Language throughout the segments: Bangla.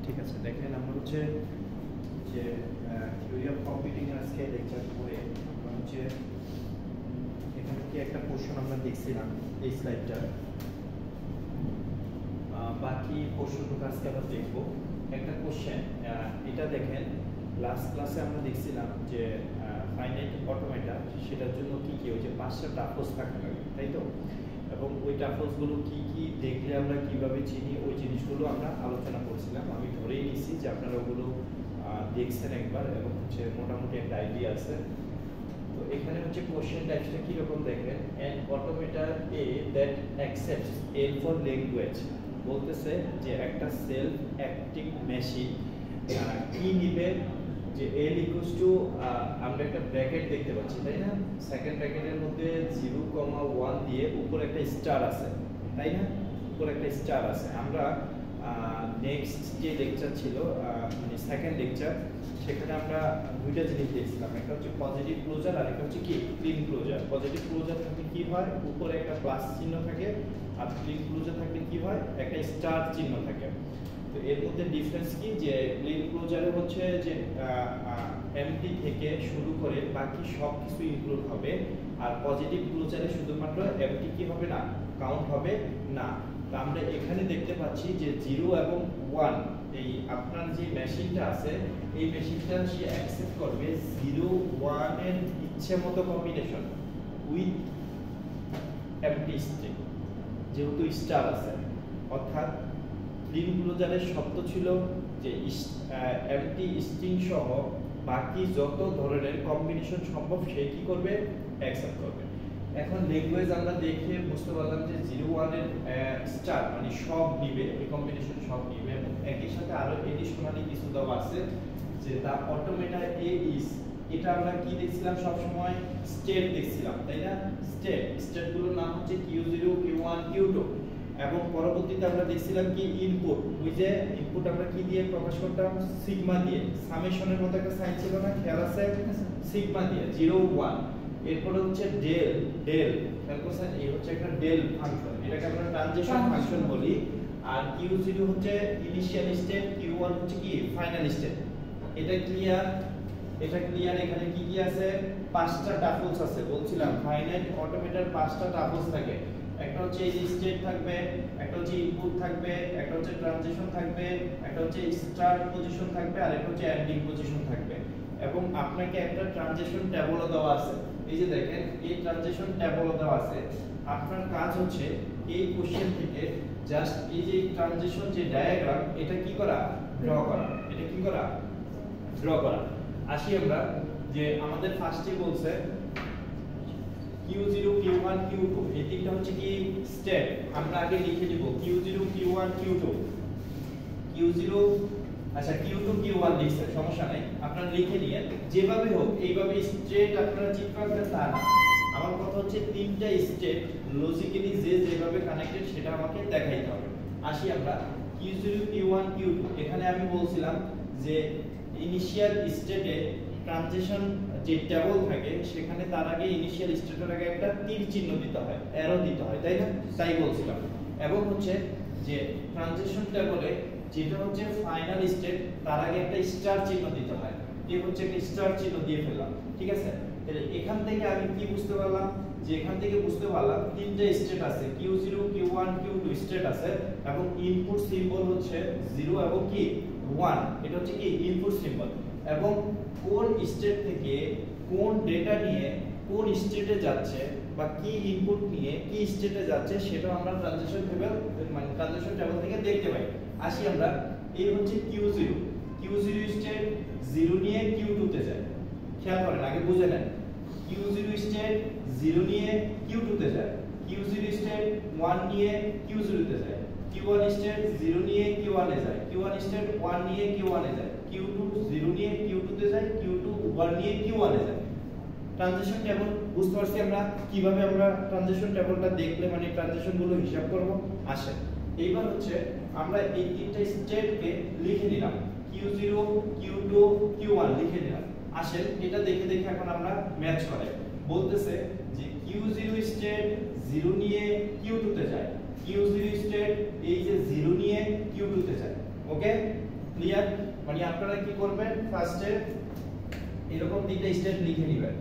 ঠিক আছে, দেখেন আমরা হচ্ছে যে থিওরি অফ কম্পিউটিং আজকে লেকচার করে আমরা হচ্ছে এখান থেকে একটা পোর্শন আমরা দেখছিলাম এই স্লাইডটা, বাকি পোর্শনটুকু আজকে আমরা দেখবো। একটা কোশ্চেন, এটা দেখেন লাস্ট ক্লাসে আমরা দেখছিলাম যে ফাইনাইট অটোমেটা সেটার জন্য কি কি ওই যে 5টা টাপলস থাকতে লাগে, তাই তো? এবং ওই টাপলসগুলো কি কি দেখলে আমরা কিভাবে চিনি ওই জিনিসগুলো আমরা আলোচনা করছিলাম। আমি ধরেই নিছি যে আপনারা ওগুলো দেখছেন একবার এবং হচ্ছে মোটামুটি একটা আইডিয়া আছে। তো এখানে হচ্ছে কোশ্চেন টাইপসটা কি রকম দেখেন, an automator A that accepts L for language বলতেছে যে একটা সেলফ অ্যাক্টিং মেশিন কি নিবে যে L equals to আমরা একটা ব্র্যাকেট দেখতে পাচ্ছি, তাই না? সেকেন্ড ব্র্যাকেটের মধ্যে 0,1 দিয়ে উপরে একটা স্টার আছে, তাই না? উপরে একটা স্টার আছে। আমরা নেক্সট যে লেকচার ছিল মানে সেকেন্ড লেকচার, সেখানে আমরা দুইটা জিনিস দেখছিলাম, একটা হচ্ছে পজিটিভ ক্লোজার আর একটা হচ্ছে কি ক্লিন ক্লোজার। পজিটিভ ক্লোজার থাকলে কি হয়, উপরে একটা প্লাস চিহ্ন থাকে, আর ক্লিন ক্লোজার থাকলে কি হয়, একটা স্টার চিহ্ন থাকে। তো এর মধ্যে ডিফারেন্স কি, যে ক্লিন ক্লোজারে হচ্ছে যে এমটি থেকে শুরু করে বাকি সব কিছু ইনক্লুড হবে, আর পজিটিভ ক্লোজারে শুধুমাত্র এমটি কি হবে না, কাউন্ট হবে না। তো আমরা এখানে দেখতে পাচ্ছি যে 0 এবং 1 এই আপনার যে মেশিনটা আছে এই মেশিনটা সে অ্যাকসেপ্ট করবে 0 1 এর ইচ্ছে মতো কম্বিনেশন উইথ এমটি স্ট্রিং, যেহেতু স্টার আছে। অর্থাৎ ক্লিন ক্লোজারের শর্ত ছিল যে এমটি স্ট্রিং সহ বাকি যত ধরনের কম্বিনেশন সম্ভব সে কি করবে, অ্যাকসেপ্ট করবে। এখন ল্যাঙ্গুয়েজ আমরা দেখে বুঝতে পারলাম যে 0 1 এর স্টার মানে সব নিবে, এই কম্বিনেশন সব নিবে। এবং একই সাথে আরো এডিশনালি কিছু দেওয়া আছে যে দা অটোমেটা এ ইজ, এটা আমরা কি দেখছিলাম সব সময়, স্টেট দেখছিলাম, তাই না? স্টেটগুলোর নাম হচ্ছে Q0 Q1 Q2। এবং পরবর্তীতে আমরা দেখছিলাম কি ইনপুট, ওই যে ইনপুট আমরা কি দিয়ে প্রকাশ করতাম, সিগমা দিয়ে। সামেশনের মতো একটা সাইন ছিল না, খেয়াল আছে? সিগমা দিয়ে 0 1। এরপরে হচ্ছে ডেল, খেয়াল করছেন? এই হচ্ছে একটা ডেল ফাংশন, এটাকে আমরা ট্রানজিশন ফাংশন বলি। আর Q0 হচ্ছে ইনিশিয়াল স্টেট, Q1 হচ্ছে কি ফাইনাল স্টেট। এটা ক্লিয়ার? এখানে কি কি আছে, 5টা টাপলস আছে বলছিলাম। ফাইনাইট অটোমেটার 5টা টাপলস থাকে। একটা হচ্ছে এই স্টেট থাকবে, একটা হচ্ছে ইনপুট থাকবে, একটা হচ্ছে ট্রানজিশন থাকবে, একটা হচ্ছে স্টার্ট পজিশন থাকবে, আর একটা হচ্ছে এন্ডিং পজিশন থাকবে। এবং আপনাকে একটা ট্রানজিশন ট্যাবলও দেওয়া আছে। এই যে দেখেন এই ট্রানজিশন ট্যাবলও দেওয়া আছে। আপনার কাজ হচ্ছে এই কোশ্চেন থেকে জাস্ট এই যে ট্রানজিশন যে ডায়াগ্রাম, এটা কি করা, ড্র করা। এটা কি করা, ড্র করা। আসি আমরা যে আমাদের ফার্স্টে বলছে Q0 Q1 Q2, এই তিনটা হচ্ছে কি স্টেট। আমরা আগে লিখে দিব Q0 Q1 Q2 Q0, আচ্ছা Q2 Q1 লিখছেন, সমস্যা নাই, আপনারা লিখে নিয়ে যেভাবে হোক এইভাবে স্ট্রেট আপনারা চিন্তা করবেন তা না। আমার কথা হচ্ছে তিনটা স্টেট লজিক্যালি যেভাবে কানেক্টেড সেটা আমাকে দেখাইতে হবে। আসি আমরা Q0 Q1 Q2, এখানে আমি বলছিলাম যে ইনিশিয়াল স্টেটে ট্রানজিশন যে টেবল থাকে সেখানে তার আগে ইনিশিয়াল স্টেটের আগে একটা তীর চিহ্ন দিতে হয়, অ্যারো দিতে হয়, তাই না? তাই বলছিলাম। এবং হচ্ছে যে ট্রানজিশন টেবলে যেটা হচ্ছে ফাইনাল স্টেট তার আগে একটা স্টার চিহ্ন দিতে হয়, এই হচ্ছে একটা স্টার চিহ্ন দিয়ে ফেললাম, ঠিক আছে? তাহলে এখান থেকে আমি কি বুঝতে পারলাম, যে এখান থেকে বুঝতে পারলাম তিনটা স্টেট আছে, Q0 Q1 Q2 স্টেট আছে। এবং ইনপুট সিম্বল হচ্ছে 0 এবং কি 1, এটা হচ্ছে কি ইনপুট সিম্বল। এবং কোন স্টেট থেকে কোন ডেটা নিয়ে কোন স্টেটে যাচ্ছে বা কি ইনপুট নিয়ে কি স্টেটে যাচ্ছে সেটা আমরা ট্রানজিশন টেবল মানে ট্রানজিশন টেবল থেকে দেখতে পাই। আসি আমরা, এই হচ্ছে Q0 স্টেট 0 নিয়ে Q2 তে যায়। খেয়াল করেন, আগে বুঝে নেন। Q0 স্টেট 0 নিয়ে Q2 তে যায়, Q0 স্টেট 1 নিয়ে Q0 তে যায়, Q1 স্টেট 0 নিয়ে Q1 এ যায়, Q1 স্টেট 1 নিয়ে Q1 এ যায়, Q2 0 নিয়ে Q2 তে যায়, Q2 1 নিয়ে Q1 এ যায়। ট্রানজিশন টেবল বুঝতে পারছি আমরা কিভাবে আমরা ট্রানজিশন টেবলটা দেখলে মানে ট্রানজিশন গুলো হিসাব করব। আসে এইবার হচ্ছে আমরা এই তিনটা স্টেটকে লিখে নিলাম, Q0 Q2 Q1 লিখে নিলাম। আসেন এটা দেখে দেখে এখন আমরা ম্যাচ করে বলতেছে যে Q0 স্টেট 0 নিয়ে Q2 তে যায়, Q0 স্টেট এই যে 0 নিয়ে Q2 তে যায়। ওকে, ক্লিয়ার? মানে আপনারা কি করবেন, ফার্স্টে এরকম তিনটা স্টেট লিখে নেবেন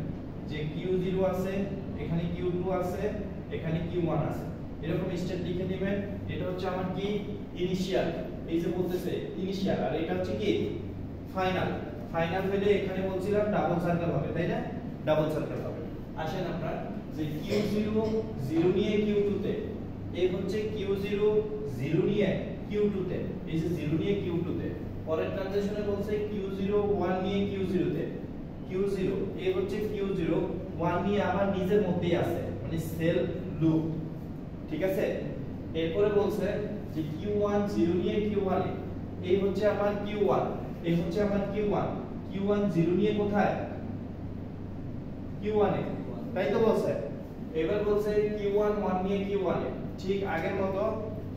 যে Q0 আছে, এখানে Q2 আছে, এখানে Q1 আছে, এরকম স্টেট লিখে নেবেন। এটা হচ্ছে আমার কি ইনিশিয়াল, এই যে বলতেছে ইনিশিয়াল, আর এটা হচ্ছে কি ফাইনাল। ফাইনাল হলে এখানে বলছিলাম ডাবল সার্কেল হবে, তাই না? ডাবল সার্কেল হবে। আসেন আমরা যে Q0 0 নিয়ে Q2 তে, এই হচ্ছে Q0 0 নিয়ে Q2 তে, এই যে 0 নিয়ে Q2 তে। পরের ট্রানজিশনে বলছে Q0 1 নিয়ে Q0 তে, Q0 এই হচ্ছে Q0 1 নিয়ে আবার নিজের মধ্যেই আছে, মানে সেল লুপ, ঠিক আছে? এরপরে বলছে যে Q1 0 নিয়ে Q1 এ, এই হচ্ছে আমার Q1, এই হচ্ছে আমার Q1, Q1 0 নিয়ে কোথায়? Q1 এ, তাই তো বলছে। এবার বলছে Q1 1 নিয়ে Q1 এ, ঠিক আগের মতো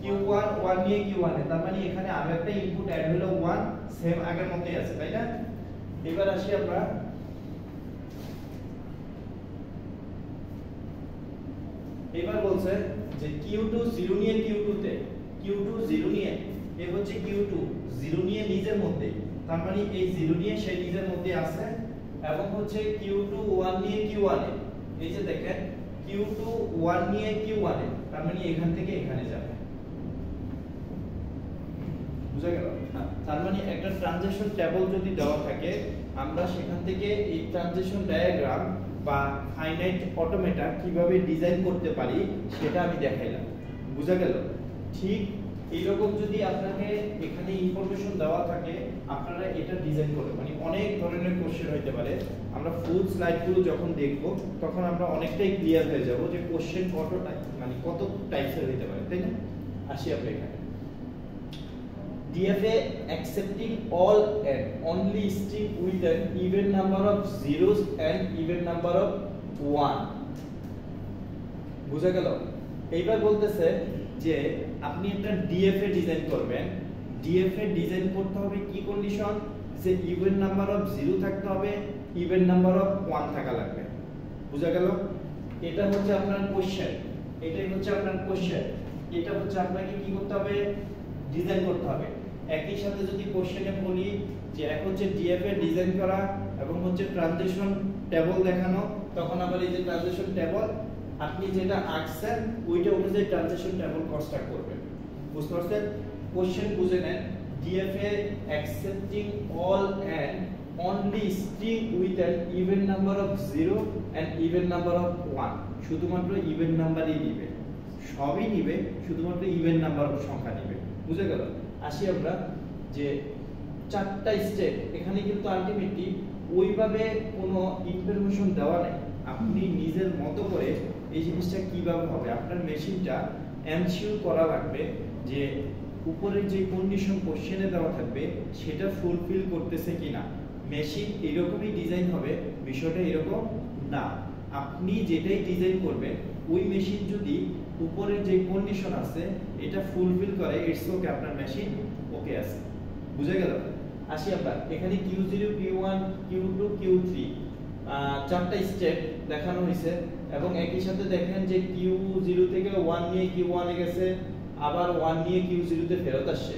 Q1 1 নিয়ে Q1 এ, তার মানে এখানে আরো একটা ইনপুট অ্যাড হলো 1, সেম আগের মতোই আছে, তাই না? এবার আসি আমরা এবার বলছে যে Q2 0 নিয়ে Q2 তে, Q2 0 নিয়ে, এই হচ্ছে Q2 0 নিয়ে নিজের মধ্যে, তার মানে এই 0 নিয়ে সেই নিজের মধ্যে আছে, এবং হচ্ছে Q2 1 নিয়ে Q1 এ, এই যে দেখেন Q2 1 নিয়ে Q1 এ, তার মানে এখান থেকে এখানে যাবে, বুঝা গেল? তার মানে একটা ট্রানজিশন টেবল যদি দেওয়া থাকে, আমরা সেখান থেকে এই ট্রানজিশন ডায়াগ্রাম বা ফাইনাইট অটোমেটা কিভাবে ডিজাইন করতে পারি সেটা আমি দেখাইলাম, বুঝা গেল? ঠিক এইরকম যদি আপনাকে এখানে ইনফরমেশন দেওয়া থাকে, আপনারা এটা ডিজাইন করবেন, মানে অনেক ধরনের কোশ্চেন হইতে পারে। আমরা ফুল স্লাইডগুলো যখন দেখব তখন আমরা অনেকটাই ক্লিয়ার হয়ে যাব যে কোশ্চেন কত টাইপ, মানে কত টাইপসের হইতে পারে, তাই না? আসি আমরা এখানে DFA accepting all and only string with an even number of zeros and even number of 1, বুঝা গেল? এইবার বলতেছে যে আপনি একটা DFA ডিজাইন করবেন। DFA ডিজাইন করতে হবে কি কন্ডিশন, যে ইভেন নাম্বার অফ 0 থাকতে হবে, ইভেন নাম্বার অফ 1 থাকা লাগবে, বুঝা গেল? এটা হচ্ছে আপনার কোশ্চেন, এটাই হচ্ছে আপনার কোশ্চেন, এটা হচ্ছে আপনাকে কি করতে হবে, ডিজাইন করতে হবে। একই সাথে যদি কোশ্চেনে বলি যে এক হচ্ছে DFA ডিজাইন করা এবং হচ্ছে ট্রানজিশন টেবল দেখানো, তখন আবার এই যে ট্রানজিশন টেবল আপনি যেটা আঁকছেন ওইটা অনুযায়ী ট্রানজিশন টেবল কনস্ট্রাক্ট করবেন, বুঝতে পারছেন? কোশ্চেন বুঝে নেন, DFA accepting all and only string with an even number of 0 and even number of 1, শুধুমাত্র ইভেন নাম্বারই দিবে, সবই নিবে, শুধুমাত্র ইভেন নাম্বার সংখ্যা নিবে, বুঝে গেল? আসি আমরা যে চারটা স্টেপ, এখানে কিন্তু আলটিমেটলি ওইভাবে কোনো ইনফরমেশন দেওয়া নাই, আপনি নিজের মতো করে এই জিনিসটা কিভাবে হবে, আপনার মেশিনটা এনশিওর করা লাগবে যে উপরে যে কন্ডিশন কোশ্চেনে দেওয়া থাকবে সেটা ফুলফিল করতেছে কিনা। মেশিন এরকমই ডিজাইন হবে, বিষয়টা এরকম না। আপনি যেটাই ডিজাইন করবেন ওই মেশিন যদি উপরের যে কন্ডিশন আছে এটা ফুলফিল করে, ইটস ওকে, আপনার মেশিন ওকে আছে, বুঝা গেল? আসি আমরা এখানে Q0 Q1 Q2 Q3 চারটা স্টেপ দেখানো হয়েছে, এবং একই সাথে দেখেন যে Q0 থেকে 1 নিয়ে Q1 এ গেছে, আবার 1 নিয়ে Q0 তে ফেরত আসছে।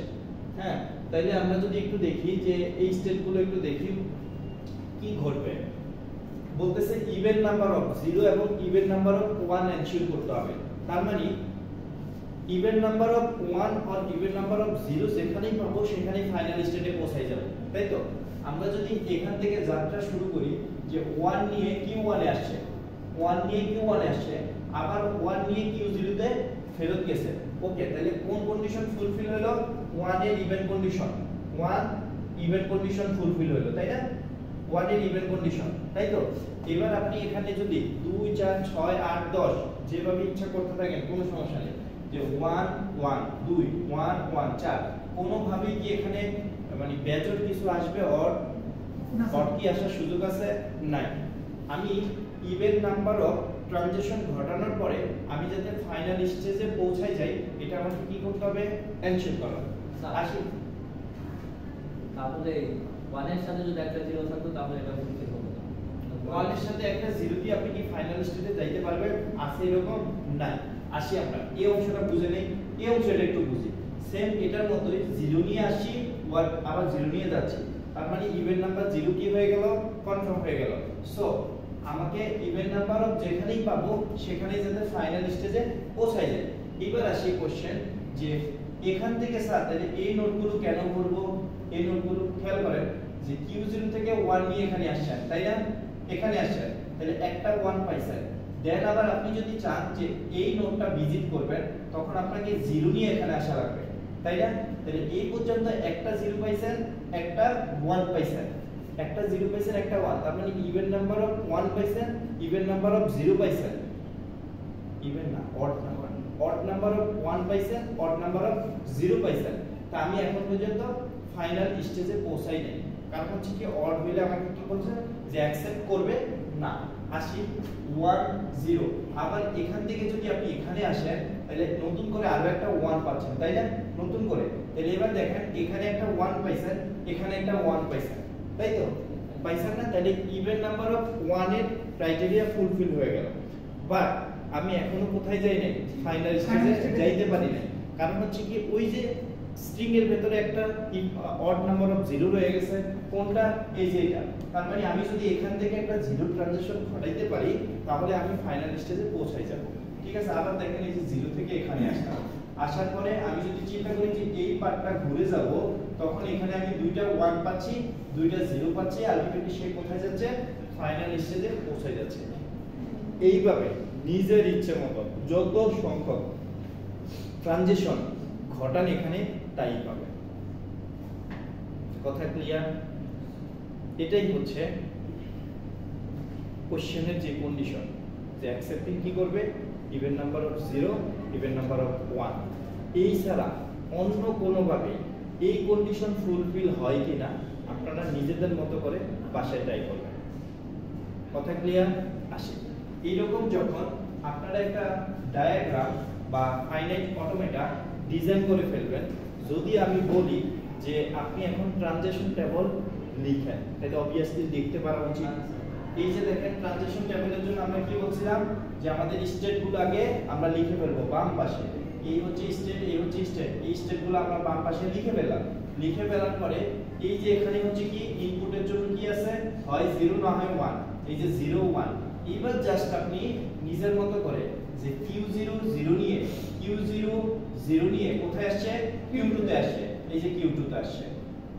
হ্যাঁ, তাইলে আমরা যদি একটু দেখি যে এই স্টেপগুলো একটু দেখি কি ঘটবে। বলতেছে ইভেন নাম্বার অফ 0 এবং ইভেন নাম্বার অফ 1 এনশিওর করতে হবে, তার মানে ইভেন নাম্বার অফ 1 আর ইভেন নাম্বার অফ 0 যেখানেই পাবো সেখানেই ফাইনাল স্টেটে পৌঁছাই যাবে, তাই তো? আমরা যদি এখান থেকে যাত্রা শুরু করি যে 1 নিয়ে Q1 এ আসছে, 1 নিয়ে Q1 এ আসছে, আবার 1 নিয়ে Q0 তে ফেরত গেছে, ওকে, তাহলে কোন কন্ডিশন ফুলফিল হলো? 1 এর even condition, 1 even condition fulfil হলো, তাই না? 1 এর ইভেন কন্ডিশন, তাই তো? এবার আপনি এখানে যদি 2 4 6 8 10 যেভাবে ইচ্ছা করতে থাকেন কোনো সমস্যা নেই, যে 1 1 2 1 1 4 কোনো ভাবে কি এখানে মানে বেজোড় কিছু আসবে অর কি আসার সুযোগ আছে? নাই। আমি ইভেন নাম্বার অফ ট্রানজিশন ঘটানোর পরে আমি যাতে ফাইনাল স্টেজে পৌঁছাই যাই এটা আমাকে কি করতে হবে? এনশিওর করা। আসি তাহলে 1 এর সাথে যদি একটা 0 থাকতো তাহলে এটা ফুলফিল হতো না। 1 এর সাথে একটা 0 দিয়ে আপনি কি ফাইনাল স্টেজে যাইতে পারবেন? আছে এরকম? নাই। আসি আমরা এই অংশটা বুঝে নেই, এই অংশটা একটু বুঝি। সেম এটার মতই 0 নিয়ে আসি, আবার জিরো নিয়ে যাচ্ছি, তার মানে ইভেন নাম্বার জিরো কি হয়ে গেল, কনফার্ম হয়ে গেল। সো আমাকে ইভেন নাম্বার অফ যেখানেই পাবো সেখানেই যাতে ফাইনাল স্টেজে পৌঁছায় যায়। এবার আসি কোশ্চেন যে এখান থেকে স্যার তাহলে এই নোটগুলো কেন করবো, এই নোটগুলো খেয়াল করেন যে Q0 থেকে 1 নিয়ে এখানে আসছেন, তাই না, এখানে আসছেন, তাহলে একটা 1 পাইছেন। দেন আবার আপনি যদি চান যে এই নোটটা ভিজিট করবেন তখন আপনাকে 0 নিয়ে এখানে আসা লাগবে, তাই না, তাহলে এই পর্যন্ত একটা 0 পাইছেন, একটা 1 পাইছেন, একটা 0 পাইছেন, একটা 1, তার মানে ইভেন নাম্বার অফ 1 পাইছেন, ইভেন নাম্বার অফ 0 পাইছেন, ইভেন না অড নাম্বার অফ 1 পাইছেন, অড নাম্বার অফ 0 পাইছেন। তা আমি এখন পর্যন্ত ফাইনাল স্টেজে পৌঁছাই নাই, কারণ হচ্ছে কি অড হইলে আমাকে কি বলছে যে অ্যাকসেপ্ট করবে না। আসি 1 0, আবার এখান থেকে যদি আপনি এখানে আসেন তাহলে নতুন করে আরো একটা 1 পাচ্ছেন, তাই না, নতুন করে। তাহলে এবার দেখেন এখানে একটা 1 পাইছেন, এখানে একটা 1 পাইছেন, তাই তো পাইছেন না, তাহলে ইভেন নাম্বার অফ 1 এর ক্রাইটেরিয়া ফুলফিল হয়ে গেল। বাট আমি এখনো কোথায় যাই নাই, ফাইনাল স্টেজে যাইতে পারি না, কারণ হচ্ছে কি ওই যে স্ট্রিং এর ভিতরে একটা অড নাম্বার অফ 0 রয়ে গেছে, কোনটা, এই যে এটা। তার মানে আমি যদি এখান থেকে একটা 0 ট্রানজিশন ঘটাইতে পারি তাহলে আমি ফাইনাল স্টেজে পৌঁছাই যাব। ঠিক আছে, আবার দেখেন এই যে 0 থেকে এখানে আসলাম, আসার পরে আমি যদি চিন্তা করি যে এই পার্টটা ঘুরে যাব তখন এখানে আমি দুইটা 1 পাচ্ছি, দুইটা 0 পাচ্ছি, আলটিমেটলি সে কোথায় যাচ্ছে, ফাইনাল স্টেজে পৌঁছে যাচ্ছে। এইভাবে নিজের ইচ্ছে মতো যত সংখ্যক ট্রানজিশন ঘটান এখানে তাই পাবে। কথা ক্লিয়ার? এটাই হচ্ছে কোশ্চেনের যে কন্ডিশন, যে অ্যাকসেপ্টিং কি করবে, even number of 0, even number of 1। এই ছাড়া অন্য কোনোভাবে এই কন্ডিশন ফুলফিল হয় কিনা আপনারা নিজেদের মতো করে বাসায় ট্রাই করবেন। কথা ক্লিয়ার? আসে এইরকম যখন আপনারা একটা ডায়াগ্রাম বা ফাইনাইট অটোমেটা ডিজাইন করে ফেলবেন, যদি আমি বলি যে আপনি এখন ট্রানজিশন টেবল লিখেন, তাহলে অবভিয়াসলি দেখতে পারা উচিত। এই যে দেখেন ট্রানজিশন টেবলের জন্য আমরা কি বলছিলাম যে আমাদের স্টেটগুলো আগে আমরা লিখে ফেলবো বাম পাশে, এই হচ্ছে স্টেট, এই হচ্ছে স্টেট, এই স্টেটগুলো আমরা বাম পাশে লিখে ফেললাম। লিখে ফেলার পরে এই যে এখানে হচ্ছে কি ইনপুটের জন্য কি আছে, হয় 0 না হয় 1, এই যে 0 1। এবার জাস্ট আপনি নিজের মতো করে যে Q0 0 নিয়ে, Q0 0 নিয়ে কোথায় আসছে, Q2 তে আসছে, এই যে Q2 তে আসছে।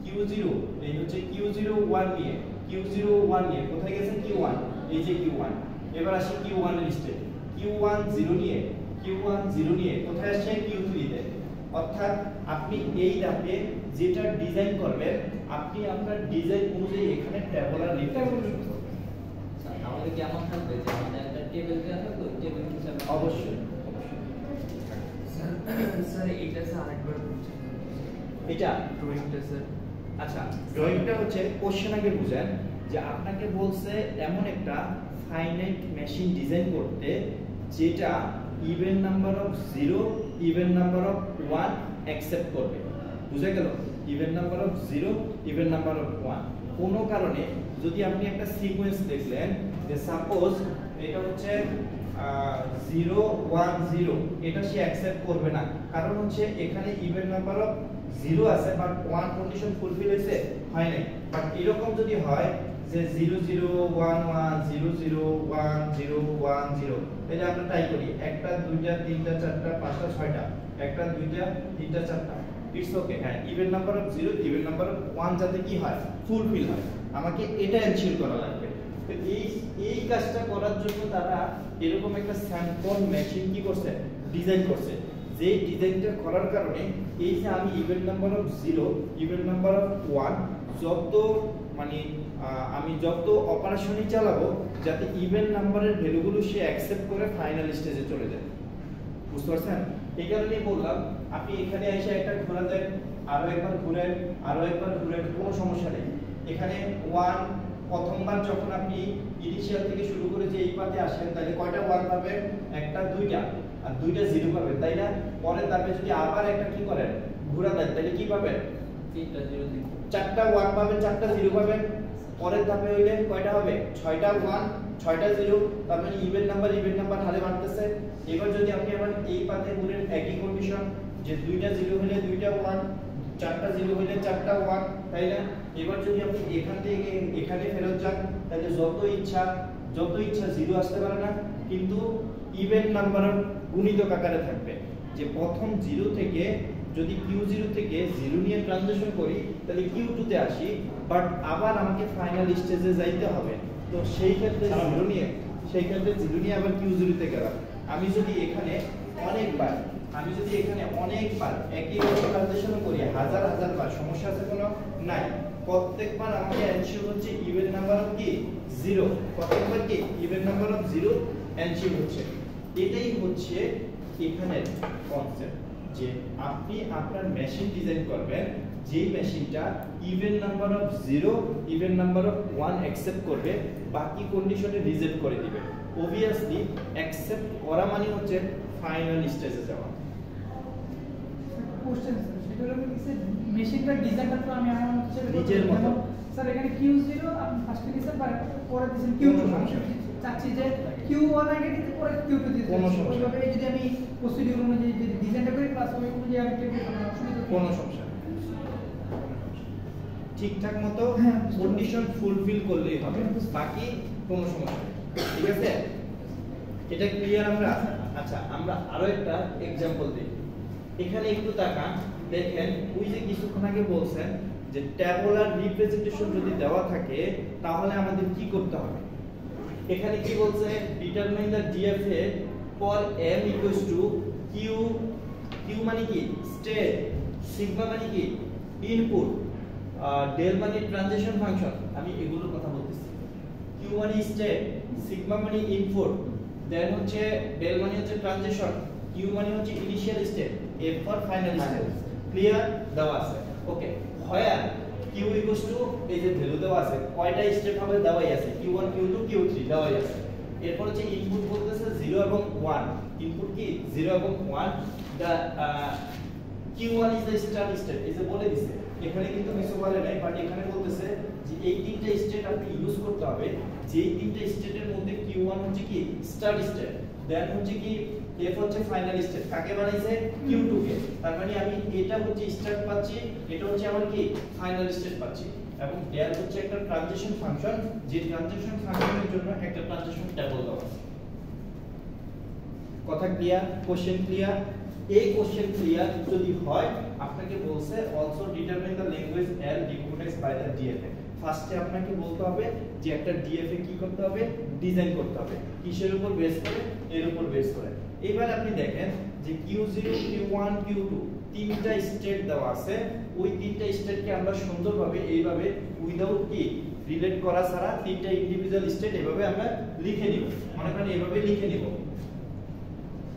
Q0 এই হচ্ছে Q0 1 নিয়ে, Q0 1 নিয়ে কোথায় গেছে, Q1, এই যে Q1। এবার আসি Q1 এর স্টেট, Q1 0 নিয়ে, Q1 0 নিয়ে কোথায় আসছে, Q3 তে। অর্থাৎ আপনি এই ধাপে যেটা ডিজাইন করবেন আপনি আপনার ডিজাইন অনুযায়ী এখানে ট্যাবুলার লিখতে পারবেন। আমাদের কি এমন থাকবে যে আমাদের একটা টেবিল দেওয়া থাকবে, টেবিল হিসাবে অবশ্যই স্যার এটা স্যার আরেকবার বলছেন, এটা ড্রয়িংটা স্যার। আচ্ছা, ড্রয়িংটা হচ্ছে কোশ্চেন আগে বুঝেন যে আপনাকে বলছে এমন একটা ফাইনাইট মেশিন ডিজাইন করতে যেটা even number of 0, even number of 1 accept করবে। বুঝা গেল? Even number of 0, even number of 1। কোনো কারণে যদি আপনি একটা সিকোয়েন্স দেখলেন যে সাপোজ এটা হচ্ছে 0 1 0, এটা সে অ্যাকসেপ্ট করবে না, কারণ হচ্ছে এখানে ইভেন নাম্বার অফ 0 আছে বাট 1 কন্ডিশন ফুলফিল হয়েছে, হয় নাই। বাট এরকম যদি হয় যে 0 0 1 1 0 0 1 0 1 0, তাহলে আমরা ট্রাই করি, একটা দুইটা তিনটা চারটা পাঁচটা ছয়টা, একটা দুইটা তিনটা চারটা, ইটস ওকে। হ্যাঁ, even number of 0, even number of 1 যাতে কি হয়, ফুলফিল হয়, আমাকে এটা এনশিওর করা লাগবে। তো এই কাজটা করার জন্য তারা এরকম একটা স্যাম্পল মেশিন কি করছে, ডিজাইন করছে। যে ডিজাইনটা করার কারণে এই যে আমি even number of 0, even number of 1 যত মানে আমি যত অপারেশনই চালাবো যাতে ইভেন নাম্বারের ভ্যালুগুলো সে অ্যাকসেপ্ট করে ফাইনাল স্টেজে চলে যায়। বুঝতে পারছেন? এই কারণেই বললাম আপনি এখানে এসে একটা ঘোরা দেন, আরো একবার ঘুরেন, আরো একবার ঘুরেন, কোনো সমস্যা নেই। এখানে 1 প্রথমবার যখন আপনি ইনিশিয়াল থেকে শুরু করে যে এই পাতে আসেন তাহলে কয়টা 1 পাবেন, একটা দুইটা, আর দুইটা 0 পাবেন, তাই না? পরের ধাপে যদি আবার একটা কি করেন, ঘোরা দেন, তাহলে কি পাবেন, তিনটা 0 দিব, চারটা 1 পাবেন, চারটা 0 পাবেন। পরের ধাপে হইলে কয়টা হবে, 6টা 1 6টা 0, তার মানে ইভেন নাম্বার হারে বাড়তেছে। এবার যদি আপনি আবার এই পাতে ঘুরেন, একই কন্ডিশন যে দুইটা 0 হলে দুইটা 1, চারটা জিরো হইলে চারটা ওয়ান, তাই না? এবার যদি আপনি এখান থেকে এখানে ফেরত যান তাহলে যত ইচ্ছা জিরো আসতে পারে না, কিন্তু ইভেন নাম্বার গুণিতক আকারে থাকবে। যে প্রথম জিরো থেকে যদি Q0 থেকে জিরো নিয়ে ট্রানজিশন করি তাহলে Q2 তে আসি, বাট আবার আমাকে ফাইনাল স্টেজে যাইতে হবে। তো সেই ক্ষেত্রে জিরো নিয়ে আবার Q0 তে গেলাম। আমি যদি এখানে অনেকবার একই রকম ট্রানজিশন করি হাজার বার, সমস্যা আছে কোনো? নাই। প্রত্যেকবার আমাকে এনশিওর হচ্ছে ইভেন নাম্বার অফ কি 0, প্রত্যেকবার কি ইভেন নাম্বার অফ 0 এনশিওর হচ্ছে। এটাই হচ্ছে এখানের কনসেপ্ট, যে আপনি আপনার মেশিন ডিজাইন করবেন যেই মেশিনটা even number of 0 even number of 1 accept করবে, বাকি কন্ডিশনে রিজেক্ট করে দিবে। obviously অ্যাকসেপ্ট করা মানে হচ্ছে ফাইনাল স্টেজে যাওয়া। কোশ্চেন স্যার, সেটা হলো কি মেশিনটা ডিজাইনটা তো আমি আমার মতো নিজের মতো। স্যার এখানে Q0 আপনি ফার্স্টে দিয়েছেন বা পরে দিয়েছেন Q2, চাচ্ছি যে Q1 আগে দিতে পরে Q2 দিতে। কোনো সমস্যা নেই। ওইভাবে যদি আমি প্রসিডিউর অনুযায়ী যদি ডিজাইনটা করি প্লাস ওই অনুযায়ী আমি টেবিল কোনো সমস্যা নেই। ঠিকঠাক মতো হ্যাঁ, কন্ডিশন ফুলফিল করলেই হবে, বাকি কোনো সমস্যা নেই। ঠিক আছে, এটা ক্লিয়ার আমরা? আচ্ছা, আমরা আরো একটা एग्जांपल দিই। এখানে একটু তাকান, দেখেন ওই যে কিছুক্ষণ আগে বলছেন যে ট্যাবুলার রিপ্রেজেন্টেশন যদি দেওয়া থাকে তাহলে আমাদের কি করতে হবে। এখানে কি বলছে, determine the DFA for m equals to Q মানে কি স্টেট, সিগমা মানে কি ইনপুট, ডেল মানে ট্রানজিশন ফাংশন। আমি এগুলোর কথা বলতেছি। কিউ মানে স্টেট, সিগমা মানে ইনপুট, দেন হচ্ছে ডেল মানে হচ্ছে ট্রানজিশন, কিউ মানে হচ্ছে initial state, F for final state. Clear? দেওয়া আছে। Okay, where Q equals to এই যে ভ্যালু দেওয়া আছে, কয়টা স্টেপ হবে দেওয়াই আছে, Q1 Q2 Q3 দেওয়াই আছে। এরপর হচ্ছে ইনপুট বলতেছে 0 এবং 1, ইনপুট কি 0 এবং 1, দা Q1 is the start state, এই যে বলে দিছে। এখানে কিন্তু কিছু বলে নাই, বাট এখানে বলতেছে যে এই তিনটা স্টেট আপনি ইউজ করতে হবে, যেই তিনটা স্টেটের মধ্যে Q1 হচ্ছে কি স্টার্ট স্টেট, দেন হচ্ছে কি F হচ্ছে ফাইনাল স্টেট। কাকে বানাইছে? Q2 কে। তার মানে আমি এটা হচ্ছে স্টার্ট পাচ্ছি, এটা হচ্ছে আমার কি ফাইনাল স্টেট পাচ্ছি, এবং ডেল হচ্ছে একটা ট্রানজিশন ফাংশন, যে ট্রানজিশন ফাংশনের জন্য একটা ট্রানজিশন টেবল দেওয়া আছে। কথা ক্লিয়ার? Question clear? এই কোশ্চেন ক্লিয়ার যদি হয়, আপনাকে বলছে also determine the language L decoded by the DFA। ফার্স্টে আপনাকে বলতে হবে যে একটা DFA কি করতে হবে, ডিজাইন করতে হবে, কিসের উপর বেস করে, এর উপর বেস করে। এবার আপনি দেখেন যে Q0 Q1 Q2 তিনটা স্টেট দেওয়া আছে, ওই তিনটা স্টেটকে আমরা সুন্দরভাবে এইভাবে উইদাউট কি রিলেট করা ছাড়া তিনটা ইন্ডিভিজুয়াল স্টেট এভাবে আমরা লিখে নিব। মনে করেন এভাবে লিখে নিব,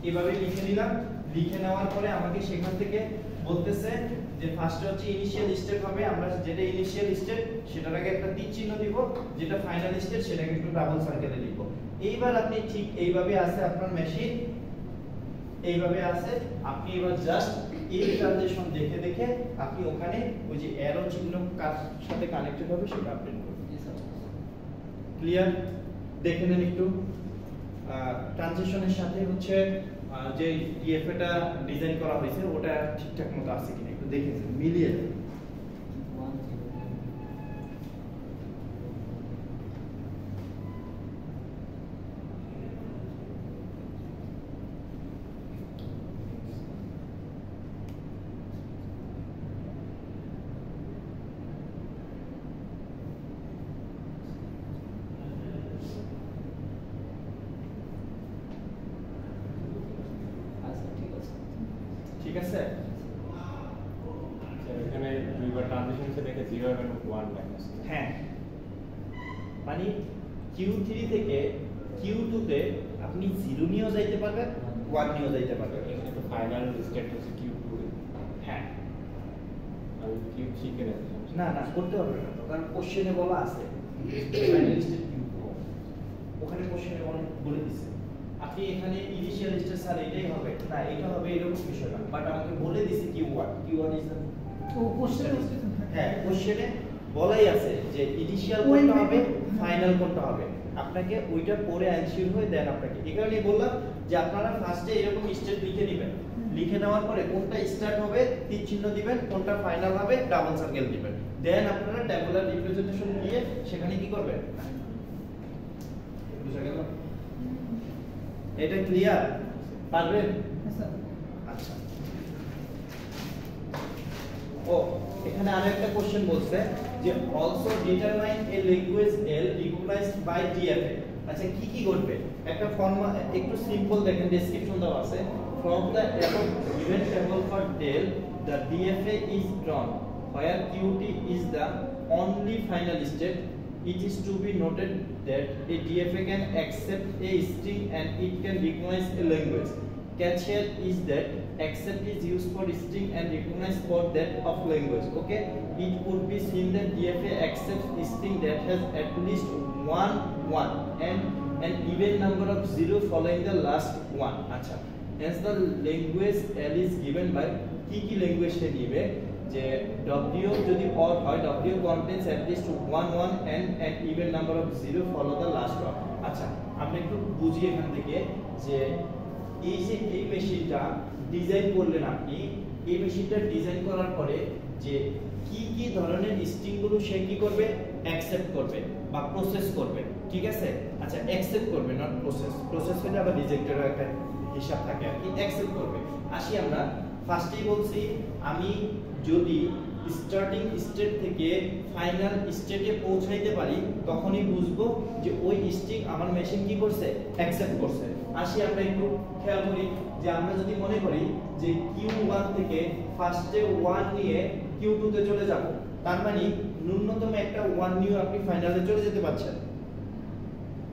এভাবে লিখে নিলাম। লিখে নেওয়ার পরে আমাকে সেখান থেকে বলতেছে যে ফার্স্টে হচ্ছে ইনিশিয়াল স্টেট হবে, আমরা যেটা ইনিশিয়াল স্টেট সেটার আগে একটা তীর চিহ্ন দিব, যেটা ফাইনাল স্টেট সেটাকে একটু ডাবল সার্কেলে লিখব। এইবার আপনি ঠিক এইভাবে আছে আপনার মেশিন, এইভাবে আছে, আপনি এবার জাস্ট এই ট্রানজিশন দেখে দেখে আপনি ওখানে ওই যে অ্যারো চিহ্ন কার সাথে কানেক্টেড হবে সেটা আপডেট করবেন। ক্লিয়ার? দেখে নেন একটু ট্রানজিশনের সাথে হচ্ছে যে ডিএফএটা ডিজাইন করা হয়েছে ওটা ঠিকঠাক মতো আছে কিনা একটু দেখেছেন, মিলিয়ে দেন। ঠিক আছে? এখানে দুইবার ট্রানজিশন হিসেবে দেখে 0 এবং 1 মাইনাস। হ্যাঁ, মানে Q3 থেকে Q2 তে আপনি 0 নিয়েও যাইতে পারবেন, 1 নিয়েও যাইতে পারবেন। এখানে তো ফাইনাল স্টেট হচ্ছে Q2। হ্যাঁ, আমি Q3 কে রাখছি। না না করতে পারবেন না, কারণ কোশ্চেনে বলা আছে ফাইনাল স্টেট Q2, ওখানে কোশ্চেনে বলে দিছে। আপনি এখানে ইনিশিয়াল স্টেট স্যার এটাই হবে না, এটা হবে এরকম বিষয় না, বাট আমাকে বলে দিছে Q1 is the O question. হ্যাঁ, কোশ্চেনে বলাই আছে যে ইনিশিয়াল কোনটা হবে, ফাইনাল কোনটা হবে। আপনাকে ওইটা পরে অ্যানসিওর হয়ে দেন আপনাকে। এই কারণেই বললাম যে আপনারা ফার্স্টে এরকম স্টেট লিখে নেবেন, লিখে নেওয়ার পরে কোনটা স্টার্ট হবে তীর চিহ্ন দিবেন, কোনটা ফাইনাল হবে ডাবল সার্কেল দিবেন, দেন আপনারা ট্যাবুলার রিপ্রেজেন্টেশন দিয়ে সেখানে কি করবেন। বুঝা গেল? এটা ক্লিয়ার? পারবেন? স্যার আচ্ছা। ও এখানে আরেকটা কোশ্চেন বলছে যে also determine a language L recognised by DFA. আচ্ছা কি কি করবে? একটা ফর্মুলা একটু সিম্পল দেখেন, ডেসক্রিপশন দেওয়া আছে। From the above given table for del, the DFA is drawn, where QT is the only final state. It is to be noted that a DFA can accept a string and it can recognize a language. Catch here is that accept is used for string and recognize for that of language. Okay, it would be seen that DFA accepts string that has at least one and an even number of zero following the last one. Acha. Hence the language L is given by কি language সে নিবে যে W যদি or হয় W contains at least one and an even number of zero follow the last one. আচ্ছা আমরা একটু বুঝি এখান থেকে যে এই যে এই মেশিনটা ডিজাইন করলেন আপনি, এই মেশিনটা ডিজাইন করার পরে যে কি ধরনের স্ট্রিং গুলো সে কি করবে, অ্যাকসেপ্ট করবে বা প্রসেস করবে, ঠিক আছে? আচ্ছা অ্যাকসেপ্ট করবে, নট প্রসেস হলে আবার রিজেক্টেরও একটা হিসাব থাকে আর কি, অ্যাকসেপ্ট করবে। আসি আমরা ফার্স্টেই বলছি আমি যদি স্টার্টিং স্টেট থেকে ফাইনাল স্টেটে পৌঁছাইতে পারি তখনই বুঝবো যে ওই স্ট্রিং আমার মেশিন কি করছে, অ্যাকসেপ্ট করছে। আসি আমরা একটু খেয়াল করি যে আমরা যদি মনে করি যে Q1 থেকে ফার্স্টে 1 নিয়ে Q2 তে চলে যাব, তার মানে ন্যূনতম একটা 1 নিয়ে আপনি ফাইনালে চলে যেতে পারছেন।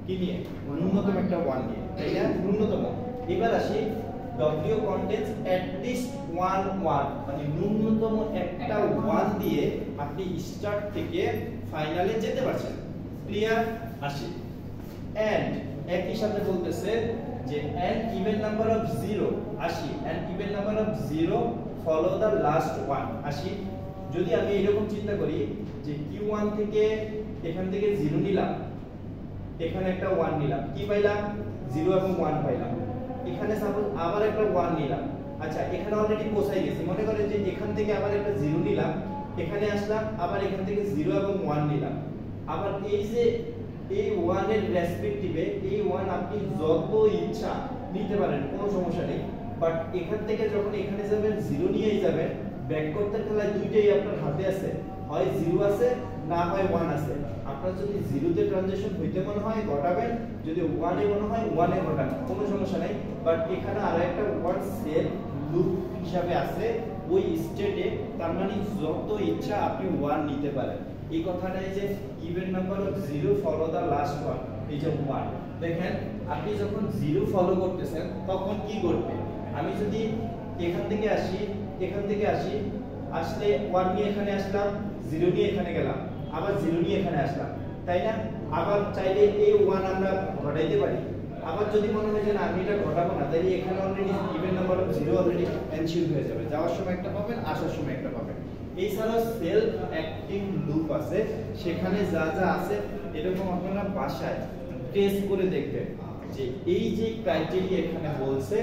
কি নিয়ে? ন্যূনতম একটা 1 নিয়ে, তাই না? ন্যূনতম। এবার আসি W contains at least one মানে ন্যূনতম একটা 1 দিয়ে আপনি স্টার্ট থেকে ফাইনালে যেতে পারছেন। ক্লিয়ার? আসি and একই সাথে বলতেছে যে an even number of 0, আসি an even number of 0 follow the last one। আসি যদি আমি এরকম চিন্তা করি যে Q1 থেকে এখান থেকে 0 নিলাম, এখানে একটা 1 নিলাম, কি পাইলাম? 0 এবং 1 পাইলাম। এখানে সাপোজ আবার একটা 1 নিলাম, আচ্ছা এখানে অলরেডি পৌঁছাই গেছি। মনে করেন যে এখান থেকে আবার একটা 0 নিলাম, এখানে আসলাম, আবার এখান থেকে 0 এবং 1 নিলাম। আবার এই যে এই 1 এর রেসপেক্টিভে এই 1 আপনি যত ইচ্ছা নিতে পারেন, কোনো সমস্যা নেই। বাট এখান থেকে যখন এখানে যাবেন 0 নিয়েই যাবেন, ব্যাক করতে খেলায় দুইটাই আপনার হাতে আছে, হয় 0 আছে না হয় 1 আছে। আপনার যদি 0 তে ট্রানজিশন হইতে মনে হয় ঘটাবেন, যদি 1 এ মনে হয় 1 এ ঘটান, কোনো সমস্যা নাই। বাট এখানে আরেকটা ওয়ার্ড সেল লুপ হিসাবে আছে ওই স্টেটে, তার মানে যত ইচ্ছা আপনি 1 নিতে পারেন। এই কথাটাই যে even number of 0 follow the last one, এই যে 1 দেখেন আপনি যখন 0 ফলো করতেছেন তখন কি করবে? আমি যদি এখান থেকে আসি, এখান থেকে আসি, আসলে 1 নিয়ে এখানে আসলাম, 0 নিয়ে এখানে গেলাম, আবার 0 নিয়ে এখানে আসলাম, তাই না? আবার চাইলে এই 1 আমরা ঘটাইতে পারি। আবার যদি মনে হয় যে না আমি এটা ঘটাবো না, তাহলে এখানে already even number of 0 already ensure হয়ে যাবে, যাওয়ার সময় একটা পাবেন, আসার সময় একটা পাবেন। এছাড়া সেলফ অ্যাক্টিং লুপ আছে, সেখানে যা যা আছে এরকম আপনারা বাসায় টেস্ট করে দেখবেন যে এই যে ক্রাইটেরিয়া এখানে বলছে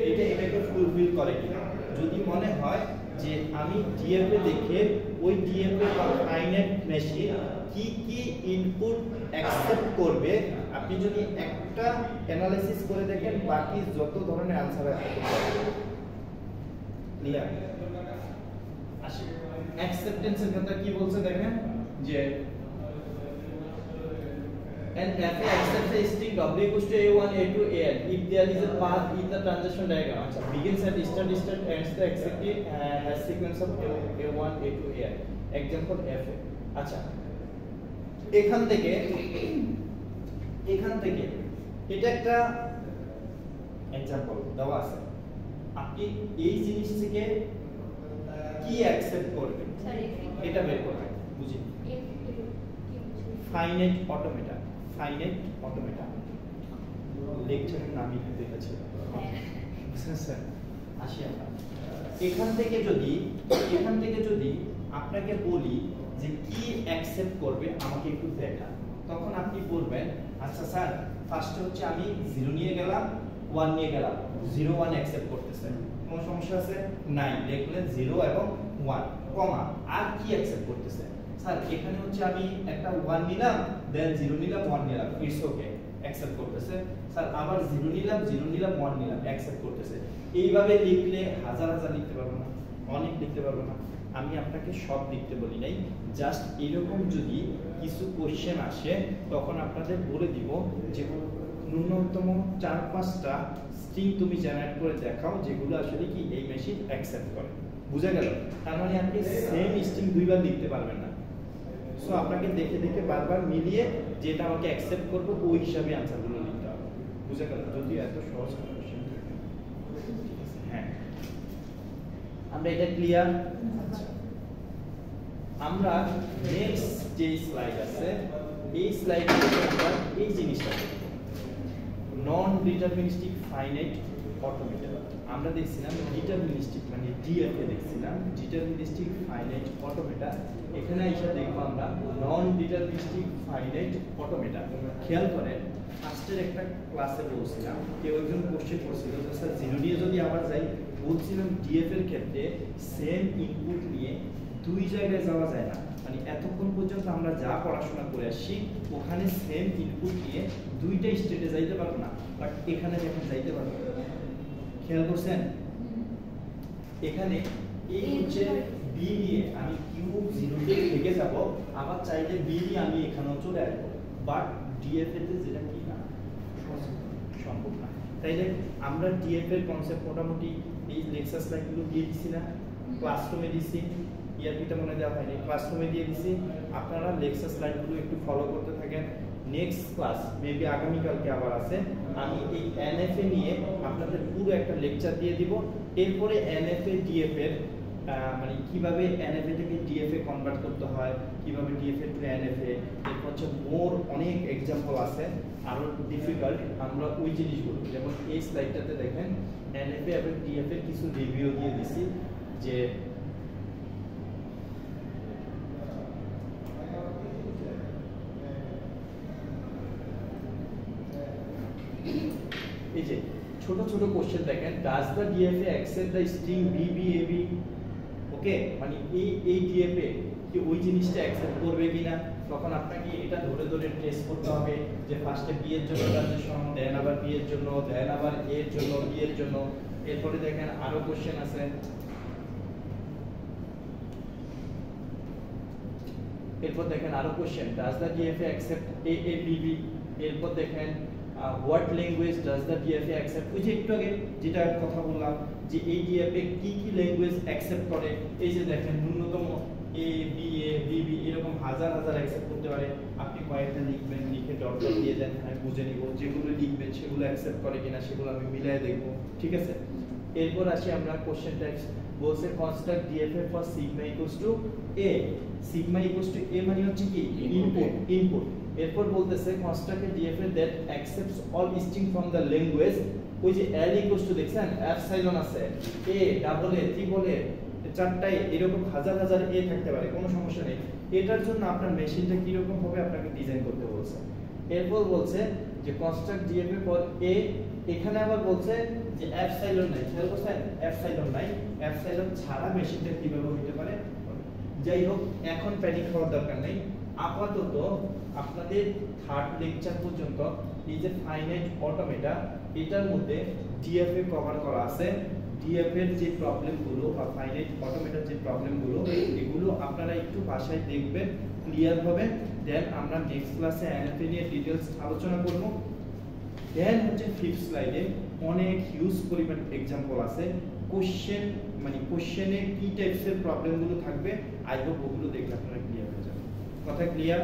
এটাকে ফুলফিল করে কিনা। যদি মনে হয় যে আমি ডিএফএ দেখে ওই ডিএফএ বা ফাইনাইট মেশিন কি ইনপুট অ্যাকসেপ্ট করবে, আপনি যদি একটা অ্যানালাইসিস করে দেখেন বাকি যত ধরনের आंसर আছে ক্লিয়ার। আসি অ্যাকসেপ্টেন্সের ক্ষেত্রে কি বলছে দেখেন যে and FA accepts a string W equals to A1 A2 AN if there is a path in the transition diagram. আচ্ছা begins at start ends the accepted has sequence of A1 A2 AN. Example FA. আচ্ছা এখান থেকে এটা একটা एग्जांपल দেওয়া আছে, আপনি এই জিনিস থেকে কি অ্যাকসেপ্ট করবেন এটা বের করবেন। বুঝি ফাইনাইট অটোমেটা, ফাইনাইট অটোমেটা লেকচারের নামই এটা ছিল। বুঝছেন? আসি আমরা এখান থেকে যদি আপনাকে বলি যে কি অ্যাকসেপ্ট করবে আমাকে একটু দেখান, তখন আপনি বলবেন আচ্ছা স্যার ফার্স্টে হচ্ছে আমি 0 নিয়ে গেলাম 1 নিয়ে গেলাম, 0 1 অ্যাকসেপ্ট করতেছে, কোনো সমস্যা আছে? নাই। লিখলেন 0 এবং 1 কমা আর কি অ্যাকসেপ্ট করতেছে? স্যার এখানে হচ্ছে আমি একটা 1 নিলাম, দেন 0 নিলাম, 1 নিলাম, ইটস ওকে, অ্যাকসেপ্ট করতেছে। স্যার আবার 0 নিলাম, 0 নিলাম, 1 নিলাম, অ্যাকসেপ্ট করতেছে। এইভাবে লিখলে হাজার হাজার লিখতে পারবো না, অনেক লিখতে পারবো না। আমি আপনাকে সব লিখতে বলি নাই, জাস্ট এরকম যদি কিছু কোশ্চেন আসে তখন আপনাদের বলে দিব যে ন্যূনতম 4-5টা স্ট্রিং তুমি জেনারেট করে দেখাও যেগুলো আসলে কি এই মেশিন অ্যাকসেপ্ট করে। বুঝা গেল? তার মানে আপনি সেম স্ট্রিং দুইবার লিখতে পারবেন না। সো আপনাকে দেখে দেখে বারবার মিলিয়ে যেটা আমাকে অ্যাকসেপ্ট করবে ওই হিসাবে আনসারগুলো লিখতে হবে। বুঝা গেল? যদি এত সহজ কোশ্চেন। হ্যাঁ, আমরা এটা ক্লিয়ার? আমরা নেক্সট যে স্লাইড আছে এই স্লাইডে আমরা এই জিনিসটা দেখব, নন ডিটারমিনিস্টিক ফাইনাইট অটোমেটা। আমরা দেখছিলাম ডিটারমিনিস্টিক মানে ডিএফএ দেখছিলাম, ডিটারমিনিস্টিক ফাইনাইট অটোমেটা। এখানে এসে দেখব আমরা নন ডিটারমিনিস্টিক ফাইনাইট অটোমেটা। খেয়াল করেন ফার্স্টের একটা ক্লাসে বলছিলাম, কেউ একজন কোশ্চেন করছিল যে স্যার 0 নিয়ে যদি আবার যাই, বলছিলাম ডিএফ এর ক্ষেত্রে সেম ইনপুট নিয়ে দুই জায়গায় যাওয়া যায় না। মানে এতক্ষণ পর্যন্ত আমরা যা পড়াশোনা করে আসছি ওখানে সেম ইনপুট নিয়ে দুইটা স্টেটে যাইতে পারবো না, বাট এখানে যখন যাইতে পারবো। খেয়াল করছেন? এখানে এই হচ্ছে বি নিয়ে আমি কিউব 0 দিয়ে থেকে যাব, আবার চাইলে বি নিয়ে আমি এখানেও চলে আসবো, বাট ডিএফ এতে যেটা কি না সম্ভব না। তাইলে আমরা ডিএফ এর কনসেপ্ট মোটামুটি এই লেকচার স্লাইডগুলো দিয়ে দিছি না, ক্লাসরুমে দিছি, ইয়ারপিটা মনে দেওয়া হয়নি, ক্লাসরুমে দিয়ে দিছি। আপনারা লেকচার স্লাইডগুলো একটু ফলো করতে থাকেন। নেক্সট ক্লাস মেবি আগামীকালকে আবার আছে, আমি এই এনএফএ নিয়ে আপনাদের পুরো একটা লেকচার দিয়ে দিব। এরপরে এনএফএ ডিএফএ মানে কিভাবে এনএফএ থেকে ডিএফএ কনভার্ট করতে হয়, কিভাবে ডিএফএ টু এনএফএ, এরপর হচ্ছে মোর অনেক এক্সাম্পল আছে আরো ডিফিকাল্ট, আমরা ওই জিনিসগুলো যেমন এই স্লাইডটাতে দেখেন এনএফএ এবং ডিএফএ কিছু রিভিউ দিয়ে দিছি যে এই যে ছোট ছোট কোশ্চেন দেখেন, does the DFA accept the string BBAB? Okay, মানে এই ডিএফএ কি ওই জিনিসটা অ্যাকসেপ্ট করবে কিনা, তখন আপনাকে এটা ধরে ধরে টেস্ট করতে হবে যে ফার্স্টে বি এর জন্য ট্রানজিশন, দেন আবার বি এর জন্য, দেন আবার এ এর জন্য, বি এর জন্য। এরপরে দেখেন আরো কোশ্চেন আছে, এরপর দেখেন আরো question, does the DFA accept AABB? এরপর দেখেন what language does the DFA accept? ওই যে একটু আগে যেটা কথা বললাম যে এই ডিএফএ কি কি ল্যাঙ্গুয়েজ অ্যাকসেপ্ট করে। এই যে দেখেন ন্যূনতম A B A B B এরকম হাজার হাজার অ্যাকসেপ্ট করতে পারে। আপনি কয়েকটা লিখবেন, লিখে ডট ডট দিয়ে দেন, আমি বুঝে নিব যেগুলো লিখবেন সেগুলো অ্যাকসেপ্ট করে কিনা সেগুলো আমি মিলাই দেখব। ঠিক আছে, এরপর আসি আমরা কোশ্চেন টাইপস। বলছে construct DFA for sigma equals to A. Sigma equals to A মানে হচ্ছে কি ইনপুট। এরপর বলতেছে construct DFA that accepts all string from the language. ওই যে এল ইকুয়ালস টু দেখছেন এপসাইলন আছে, A double A triple A চারটায় এরকম হাজার হাজার এ থাকতে পারে, কোনো সমস্যা নেই। এটার জন্য আপনার মেশিনটা কি রকম হবে আপনাকে ডিজাইন করতে বলছে। এরপর বলছে যে কনস্ট্রাক্ট ডিএফএ ফর এ, এখানে আবার বলছে যে এপসাইলন নাই। খেয়াল করছেন এপসাইলন নাই, এপসাইলন ছাড়া মেশিনটা কিভাবে হতে পারে। যাই হোক, এখন প্যানিক হওয়ার দরকার নেই। আপাতত আপনাদের থার্ড লেকচার পর্যন্ত এই যে ফাইনাইট অটোমেটা এটার মধ্যে ডিএফএ কভার করা আছে। ডিএফ এর যে প্রবলেমগুলো বা ফাইনাইট অটোমেটার যে প্রবলেমগুলো এগুলো আপনারা একটু বাসায় দেখবেন, ক্লিয়ার হবে। দেন আমরা নেক্সট ক্লাসে এনএফএ নিয়ে ডিটেইলস আলোচনা করব। দেন হচ্ছে ফিফথ স্লাইডে অনেক হিউজ পরিমাণ एग्जांपल আছে। কোশ্চেন মানে কোশ্চেনে কি টাইপসের প্রবলেমগুলো থাকবে, আই হোপ ওগুলো দেখলে আপনারা ক্লিয়ার হয়ে যাবে। কথা ক্লিয়ার?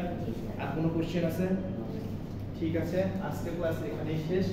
আর কোনো কোশ্চেন আছে? ঠিক আছে, আজকের ক্লাস এখানেই শেষ।